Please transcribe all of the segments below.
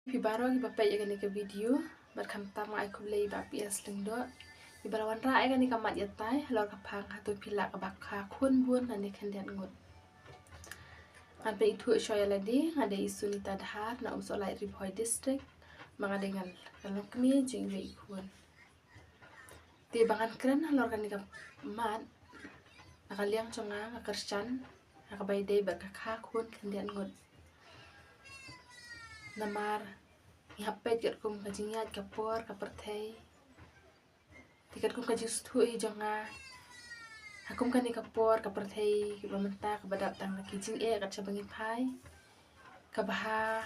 Pibaro gi bapak ya gani ke video barkam tama ai kublei ba PS lengdo ibarawan ra ai gani kamat ya tai lor kapang hatu pila ka bakha khun bun nani khandian ngut an pe itu shoya ladi ngade isunita dhar na usolai ribhoi district mangade ngal kalok mi jing ve khun ti bangan kren lor gani ka mat nakaliang chonga ngakarchan nakabai dei bakha khun khandian ngut namar ihapet ket kum kajingyat kapor kaperthei tiket kum kajing sthui jonga hakum kani kapor kaperthei kibamenta kabadap tang kijing kat bangin phai kabaha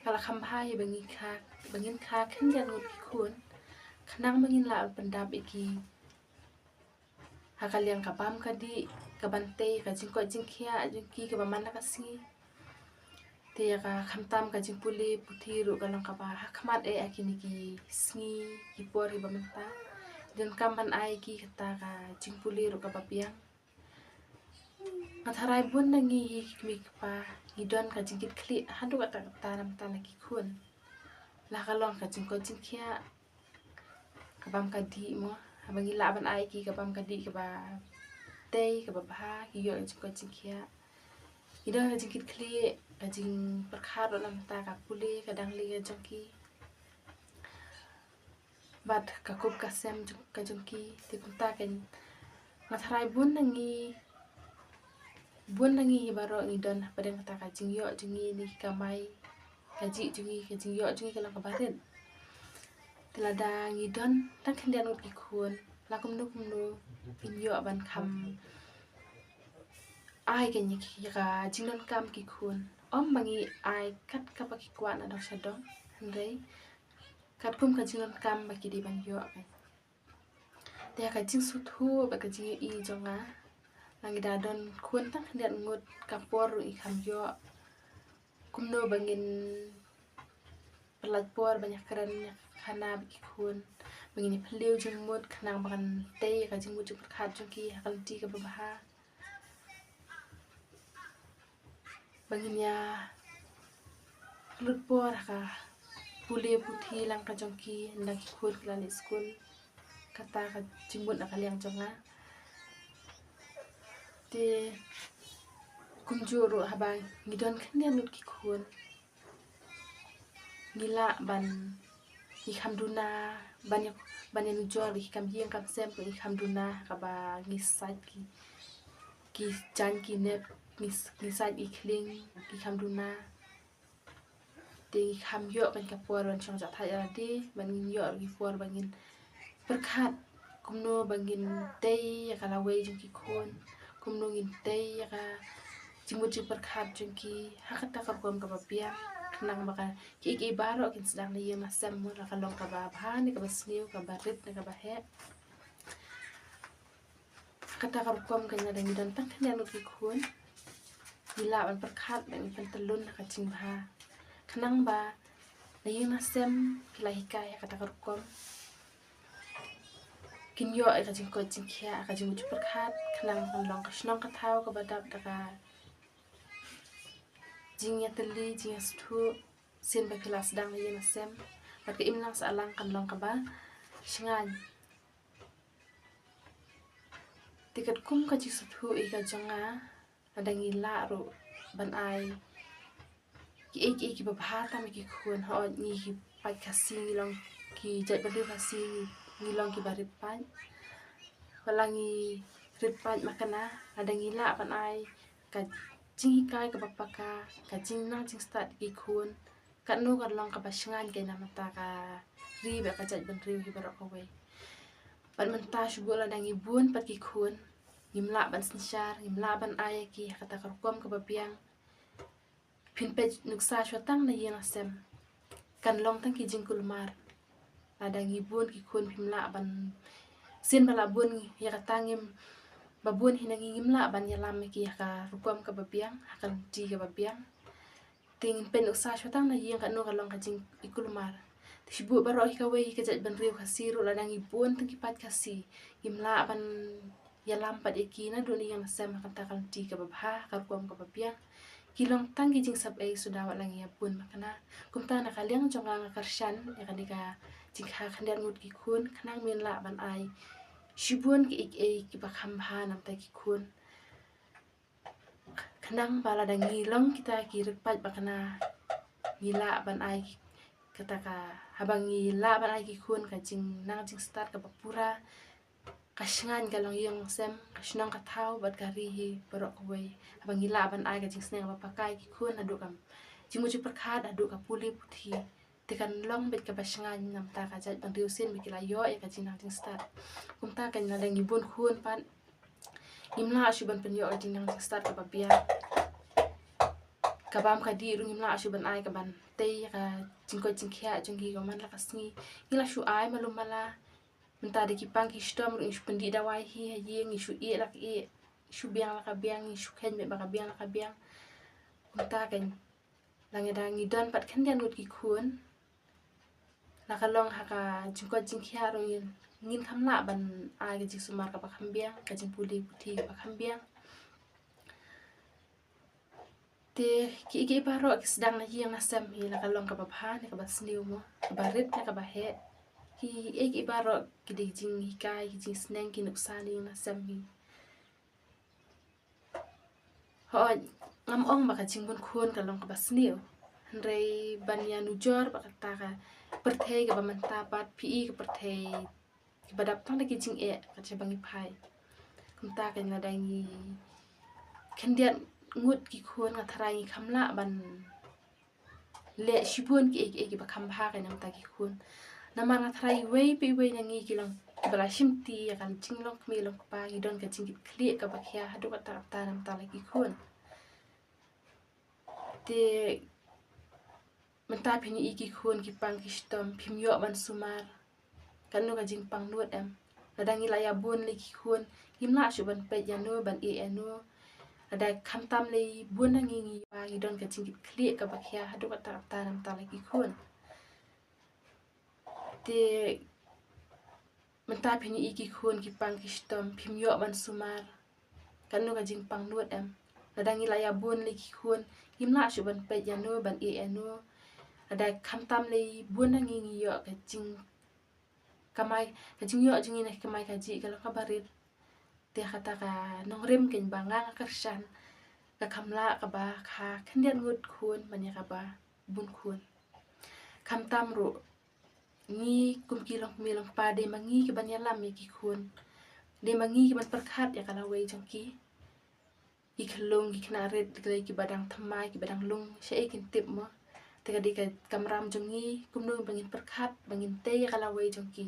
kala khambhai bangin kha khandian ngut khun khnang bangin la pandap iki hakaliang kapam kadi kabante kajing ko jingkhia jingki kabamana kasi tia ka khamtam ka jingpuli puthi ru kalong ka ba khmat akini ki sngi ki por ki bamenta dan kamban ai ki kata ka jingpuli ru ka bapiang matharai bun nangi hi mi pa hidon ka jingkit khli handu kata nam ta ki khun la kalong ka jingko jingkhia kabam ka di mo abangi la ban ai ki kabam ka di ka ba tei ka ba bha ki yo jingko jingkhia hidon ka jingkit khli kajing perkhar lam ta ka puli kadang li jongki bat ka kup kasem ka jongki ti kunta ken matharai bun nangi baro ngidon padang kata ka jing yo jingi ni kamai kaji jingi kajing yo jingi kalang ka barin telada ngidon tang khandian ut ki khun lakum nu pin yo ban kham ai ken ki ka jingnon kam ki khun om bangi ai kat ka pa ki kwa na dok sadong handai kat kum ka jingnon kam ba ki di ban yo kan te ka jing su thu ba ka jing i jonga langi da don khun tang khandian ngut ka por i kham yo kumno bangin pelat por banyak keren khana ba ki khun bangin phliu jing mut khnang ban te ka jing mut jing khat jong ki hakal ti ka ba bangin ya lut por ka pule puthi lang ka jongki ndak khut lan school kata ka jimbut akaliang jonga te kunjuru haba ngidon khandian lut ki khun ngila ban i khamduna banyak jor i kam hiang kam sem ko i khamduna ka ba ngisat ki jan ki nep ngisat i kling ki khamduna ti kham yo kan ka por wan chong ja thai di bangin yo ri por bangin perkhat kumno bangin tei kala wei jong ki khon kumno ngin tei ka jimu ji perkhat jong ki hakata ka kom ka bapia khnang baka ki baro kin sedang ni yema sem mo ka long ka ba bha ni ka basniu ka barit ka ba he kata ka kom kan na dang dan tak kan ki khon ila ban perkhat bang pan telun ka ching bha khnang ba na yema sem pila hikai kata ka kom kin yo ai ka jing ko jing khia ka jing ju perkhat khnang kan long ka snong ka thau ka badap ka jing ya teli jing ya stu sin ba kelas dang ye na sem bat ka imlang sa alang kan long ka ba shingan tiket kum ka ji stu i ka jonga adang ila ro ban ai ki ba bha ta mi ki khun ho ni ki pai kasi long ki jai ba de kasi ni long ki barit pai walangi rit pai makana adang ila ban ai ka jing kai ka bapaka ka jing na jing start ki khun ka no ka long ka basngan ke na mata ka ri ba ka jai ban ri hi barok ka we ban menta shugo la dangi bun pat ki khun ngimla ban sinshar ngimla ban ai ki kata ka kom ka bapiang phin pe nuksa shwatang na yena sem kan long tang ki jing kulmar adangi bun ki khun phimla ban sin bala bun ya ka tangim babun hinangi ngimla ban yalam ki ka rukom ka bapiang akan ti ka bapiang ting pen uksa shwatang na yen ka no ka long ka jing ikulmar tisbu baro hi ka we hi ka jat ban riu ka siru la dangi bun tang ki pat ka si ngimla ban yalam pat iki na duni yang sem kan ta kan ti ka babha ka rukom ka bapiang kilong tang kijing sab sudah walang ya pun makana kumta nakaliang jonga ngakarsyan ya kanika jingha khandian ngut kikun khanang min la ban ai shibun ki ik ki bakham ha nam ta kikun khanang bala dang ngilong kita kirpat bakana ngila ban ai kata ka habang ngila ban ai kikun ka jing nang jing start ka bapura kasngan galong yung sem kasnang katau bat kari hi barok wei abang gila ban ai ka jing sneng ba pakai ki khun adu kam jimu ji perkhat adu ka puli puthi tekan long bet ka basngan nam ta ka jat bang riusin mikila yo ya ka jing nang jing start kum ta kan na dang ibun khun pan imla ashu ban pen yo jing nang jing start ka babia ka bam ka di rung imla ashu ban ai ka ban tei ka jing ko jing khia jing gi ka man la ka sngi ila shu ai malum mala minta de kipang ki stom ru ishu pendi da wai hi yeng ishu e lak e ishu biang lak biang ishu khen me ba biang lak biang minta kan lang da ngi don pat khen den ngut ki khun la ka long ha ka jingko jing khia ru ngin kham la ban a ga jing sumar ka ba kham biang ka jing puli puthi ba kham biang te ki paro ki sedang na hiang na sam hi la ka long ka ba pha ne ka ba sniu mo ka ba rit ne ka ba he ki baro ki de jing hikai ki jing sneng ki nuksani na sammi ho ngam ong baka jing bun khun ka long ka basnio rei banya nu jor baka ta ka perthei ka bamanta pat pi ka perthei ki badap tang de ki jing ka che bangi phai kum ta ka na dangi khendian ngut ki khun ka tharai khamla ban le shibun ki ba kham pha ka nam ta ki khun namang athrai wei pe wei nangi kilong bala shimti ya kan jinglong mi long pa idon ka jingit kli ka bakhya hadu ka ta nam ta lagi khun te menta phini iki khun ki pang ki stom phim yo ban sumar kan no ka jing pang nuat em ladangi la ya bun le ki khun himla shu ban pe ya no ban e no ada kham tam le bun nangi ngi pa idon ka jingit kli ka bakhya hadu ka ta nam ta lagi khun te menta phini iki khun ki pang ki stom phim yo ban sumar kan no ka jing pang nuat em ladangi la ya bun le ki khun himla shu ban pe ya no ban e no ada kham tam le bun nangi ngi yo ka jing kamai ka jing yo jing ni kamai ka ji ka lo ka barit te khata ka nong rem ken banga ka shan ka khamla ka ba kha khendian ngut khun manya ka ba bun khun kham tam ru ngi kum ki long mi long pa de mangi ki ban yalam mi ki khun de mangi ki ban perkhat ya kala wei jong ki khlung ki khna ret ki badang thamai ki badang lung she kin tip mo te ka di ka kamram jong ngi kum nu bangin perkhat bangin te ya kala wei jong ki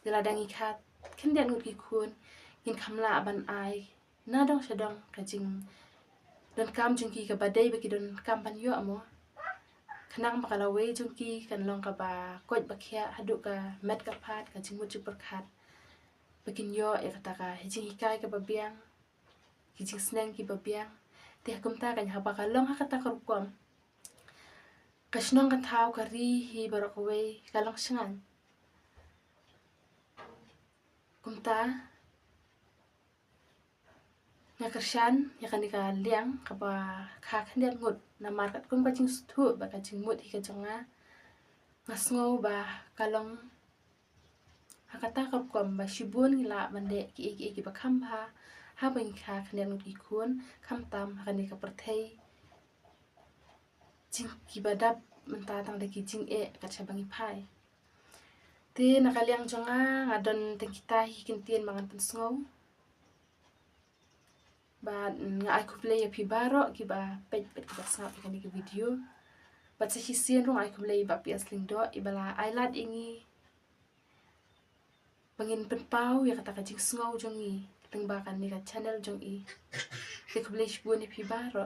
de la dangi khat khin den ngut ki khun kin khamla ban ai na dong shadong ka jing don kam jong ki ka badai ba ki don kam ban yo mo khanang bakala wei jong ki kan long ka ba koj bakhya hadu ka met ka phat ka jingmu chu perkhat bakin yo ya kata ka hijing hikai ka babiang hijing sneng ki babiang te kum ta kan ha ba ka long ha kata ka rukom kasnong ka thau ka ri hi barok wei ka long shangan kum ta ngakarsyan ya kanika liang ka ba kha khandian ngut na markat kum ka jing sthu ba ka jing mut hi ka jonga ngasngo ba kalong hakata ka kom ba shibun ngila mande ki ba kham ha ha bang kha khandian ngut ki khun kham tam hakani ka perthei jing ki badap menta tang de ki jing ka chabangi phai te nakaliang jonga ngadon teng kita hi kintien mangan pen sngo ba nga ai kuplay ya pi baro ki ba pet ki ba snap ka ni ki video ba sa hisien rong ai kuplay ba pi asling do ibala ai lat ingi bangin pen pau ya kata ka jing sngo jong i teng ba kan ni ka channel jong i ki kuplay shbu ni pi baro